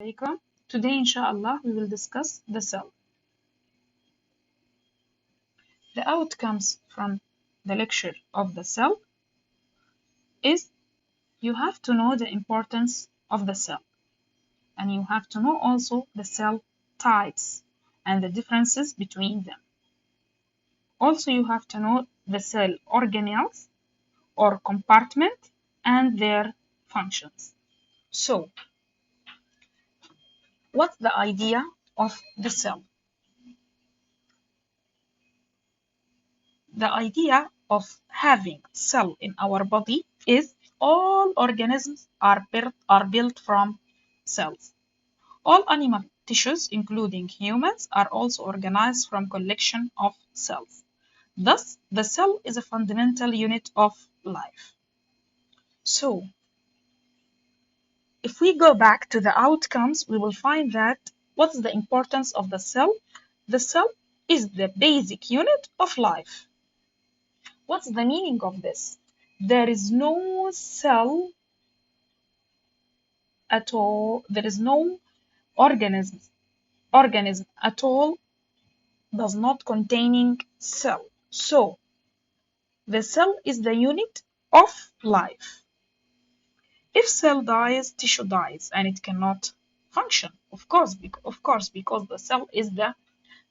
alaikum. Today, inshallah, we will discuss the cell. The outcomes from the lecture of the cell is you have to know the importance of the cell, and you have to know also the cell types and the differences between them. Also, you have to know the cell organelles or compartment and their functions. So, what's the idea of the cell? The idea of having cell in our body is all organisms are built from cells. All animal tissues, including humans, are also organized from collection of cells. Thus, the cell is a fundamental unit of life. So, if we go back to the outcomes, we will find that what's the importance of the cell? The cell is the basic unit of life. What's the meaning of this? There is no cell at all, there is no organism at all does not containing cell. So the cell is the unit of life. If cell dies, tissue dies and it cannot function. Of course, because the cell is the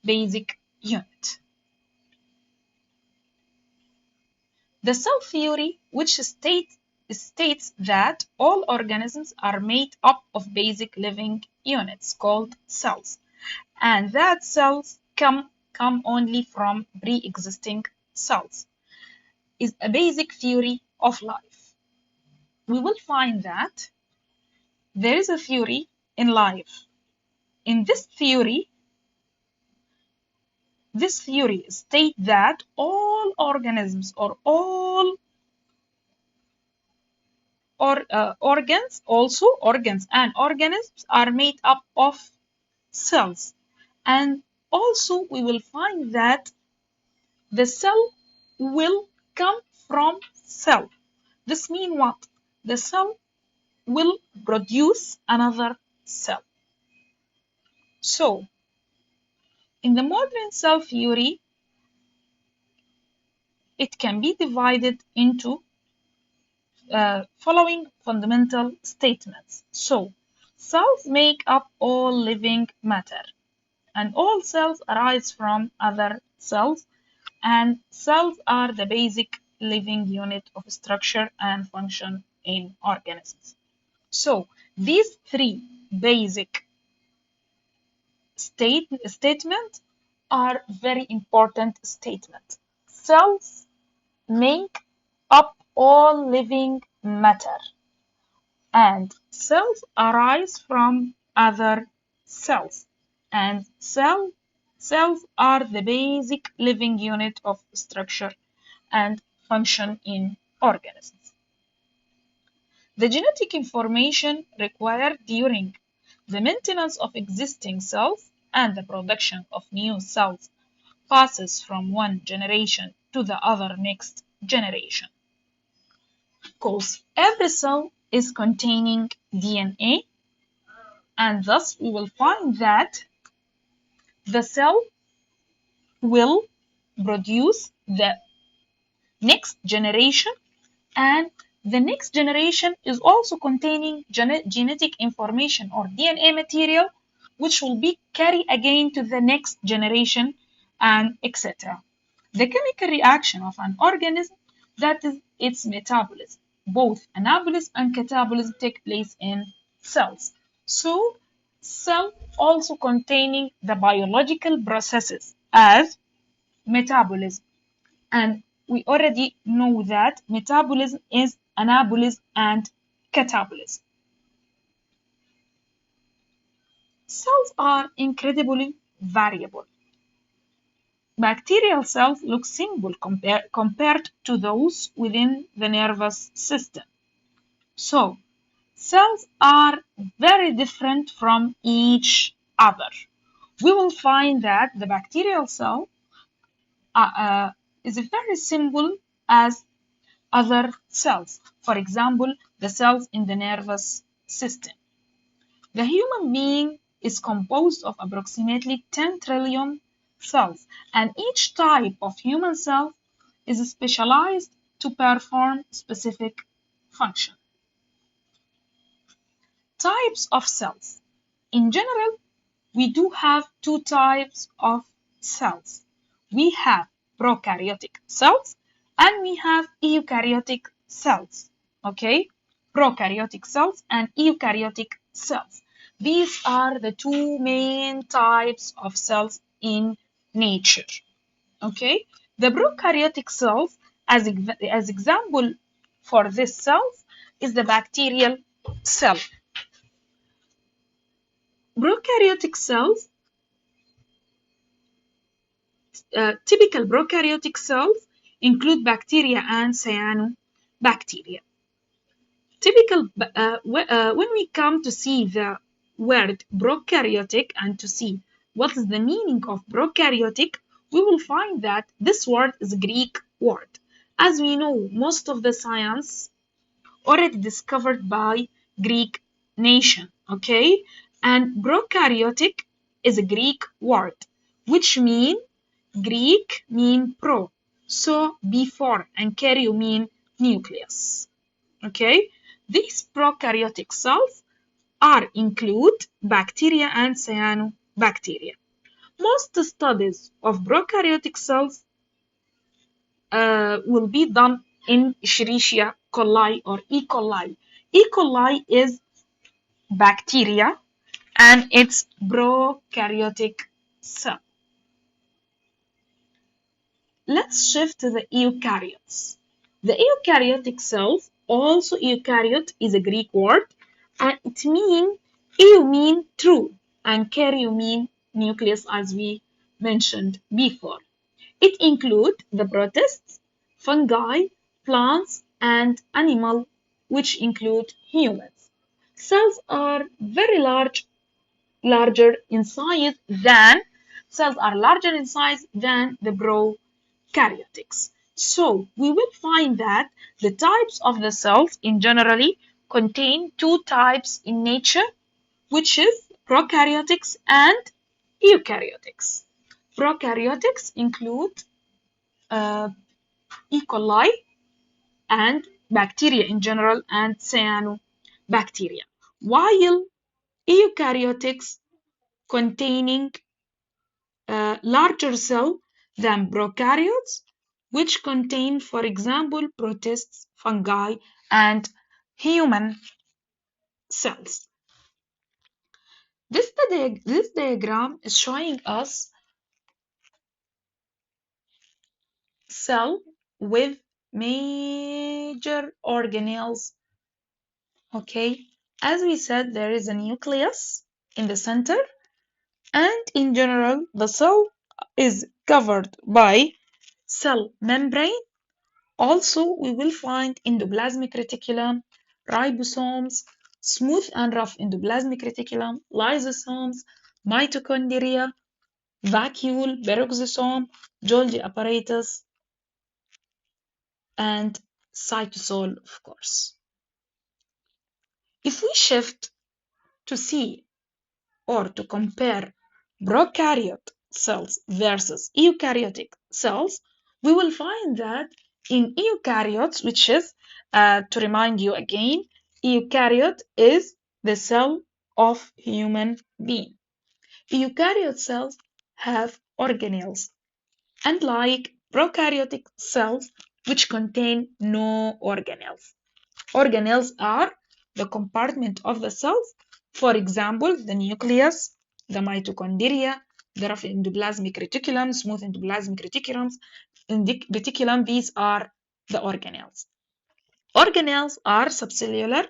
basic unit. The cell theory, which states that all organisms are made up of basic living units called cells, and that cells come only from pre-existing cells, is a basic theory of life. We will find that there is a theory in life. In this theory states that all organisms or all organs and organisms are made up of cells. And also we will find that the cell will come from cell. This means what? The cell will produce another cell. So, in the modern cell theory, it can be divided into following fundamental statements. So, cells make up all living matter, and all cells arise from other cells, and cells are the basic living unit of structure and function in organisms. So, these three basic statements are very important statements. Cells make up all living matter, and cells arise from other cells, and cells are the basic living unit of structure and function in organisms. The genetic information required during the maintenance of existing cells and the production of new cells passes from one generation to the other next generation. Because every cell is containing DNA, and thus we will find that the cell will produce the next generation, and the next generation is also containing genetic information or DNA material, which will be carried again to the next generation, and etc. The chemical reaction of an organism, that is its metabolism. Both anabolism and catabolism take place in cells. So, cell also containing the biological processes as metabolism. And we already know that metabolism is anabolism and catabolism. Cells are incredibly variable. Bacterial cells look simple compared to those within the nervous system. So, cells are very different from each other. We will find that the bacterial cell is very simple as other cells. For example, the cells in the nervous system. The human being is composed of approximately 10 trillion cells, and each type of human cell is specialized to perform specific function. Types of cells. In general, we do have two types of cells. We have prokaryotic cells and we have eukaryotic cells. Okay? Prokaryotic cells and eukaryotic cells. These are the two main types of cells in nature. Okay? The prokaryotic cells, as example for this cells, is the bacterial cell. Prokaryotic cells, typical prokaryotic cells include bacteria and cyanobacteria. When we come to see the word prokaryotic and to see what is the meaning of prokaryotic, we will find that this word is a Greek word. As we know, most of the science already discovered by Greek nation, okay? And prokaryotic is a Greek word, which Greek mean pro, so before, and karyo mean nucleus, okay? These prokaryotic cells are include bacteria and cyanobacteria. Most studies of prokaryotic cells will be done in Escherichia coli or E. coli. E. coli is bacteria and it's prokaryotic cell. Let's shift to the eukaryotes. The eukaryotic cells, also eukaryote is a Greek word, and it means eu mean true and karyo mean nucleus as we mentioned before. It includes the protists, fungi, plants, and animals, which include humans. Cells are very larger in size than the prokaryotics. So we will find that the types of the cells in generally contain two types in nature, which is prokaryotics and eukaryotics. Prokaryotics include E. coli and bacteria in general and cyanobacteria, while eukaryotics containing larger cell than prokaryotes, which contain, for example, protists, fungi, and human cells. This diagram is showing us cell with major organelles. Okay, as we said, there is a nucleus in the center, and in general, the cell is covered by cell membrane. Also, we will find endoplasmic reticulum, ribosomes, smooth and rough endoplasmic reticulum, lysosomes, mitochondria, vacuole, peroxisome, Golgi apparatus, and cytosol, of course. If we shift to see or to compare prokaryote cells versus eukaryotic cells, we will find that in eukaryotes, which is, to remind you again, eukaryote is the cell of human being. Eukaryote cells have organelles, unlike prokaryotic cells, which contain no organelles. Organelles are the compartment of the cells, for example, the nucleus, the mitochondria, the rough endoplasmic reticulum, smooth endoplasmic reticulum, these are the organelles. Organelles are subcellular,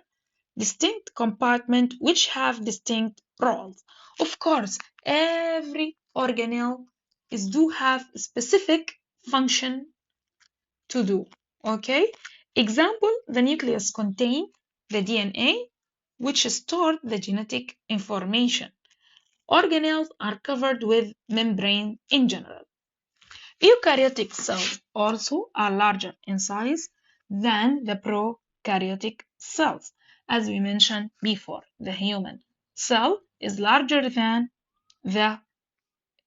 distinct compartments which have distinct roles. Of course, every organelle do have specific function to do. Okay? Example, the nucleus contains the DNA, which stored the genetic information. Organelles are covered with membrane in general. Eukaryotic cells also are larger in size than the prokaryotic cells, as we mentioned before, the human cell is larger than the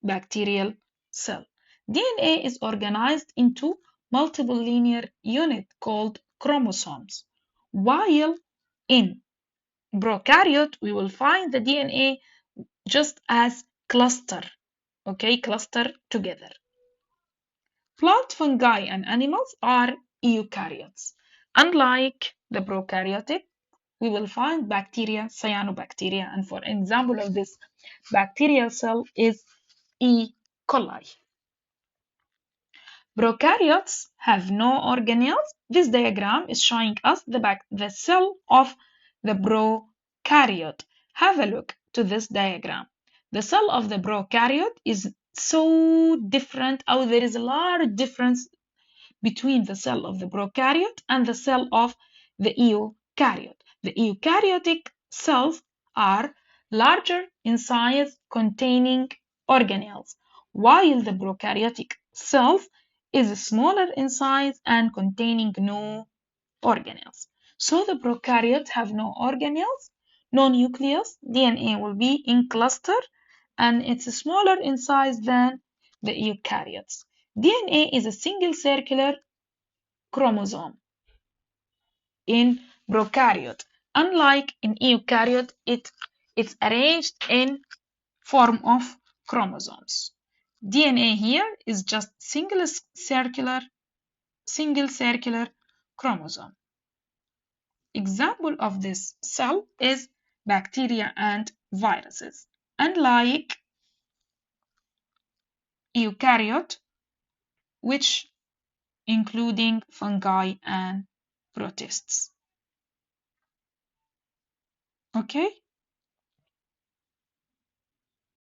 bacterial cell. DNA is organized into multiple linear units called chromosomes, while in prokaryote we will find the DNA just as cluster, okay, cluster together. Plant, fungi, and animals are eukaryotes. Unlike the prokaryotic, we will find bacteria, cyanobacteria, and for example of this bacterial cell is E. coli. Prokaryotes have no organelles. This diagram is showing us the cell of the prokaryote. Have a look to this diagram. The cell of the prokaryote is so different, or there is a large difference between the cell of the prokaryote and the cell of the eukaryote. The eukaryotic cells are larger in size, containing organelles, while the prokaryotic cells is smaller in size and containing no organelles. So the prokaryotes have no organelles, no nucleus, DNA will be in cluster, and it's smaller in size than the eukaryotes. DNA is a single circular chromosome in prokaryote. Unlike in eukaryote, it's arranged in form of chromosomes. DNA here is just single circular chromosome. Example of this cell is bacteria and viruses. Unlike eukaryote, which including fungi and protists. Okay?